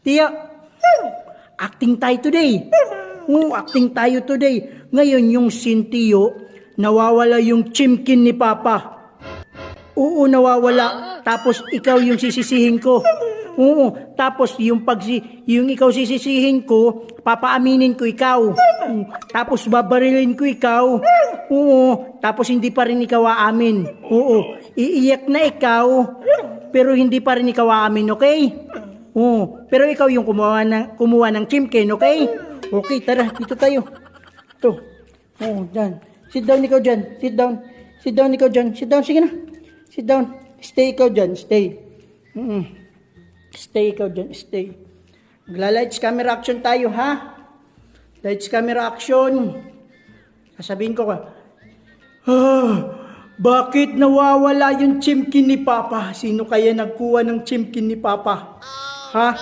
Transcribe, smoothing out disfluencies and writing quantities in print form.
Tiya, acting tayo today. Acting tayo today. Ngayon yung Sintiyo, nawawala yung chimkin ni Papa. Oo, nawawala. Tapos ikaw yung sisisihin ko. Oo, tapos yung ikaw sisisihin ko, papaaminin ko ikaw. Tapos babarilin ko ikaw. Oo, tapos hindi pa rin ikaw aamin. Oo, iiyak na ikaw, pero hindi pa rin ikaw aamin, okay? Oo, pero ikaw yung kumuha ng chimkin, okay? Okay, tara, dito tayo. Ito. Oo, dyan. Sit down ikaw dyan. Sit down. Sit down ikaw dyan. Sit down, sige na. Sit down. Stay ikaw dyan. Stay. Stay ikaw dyan. Stay. Magla-lights camera action tayo, ha? Lights camera action. Sasabihin ko bakit nawawala yung chimkin ni Papa? Sino kaya nagkuha ng chimkin ni Papa? Ha?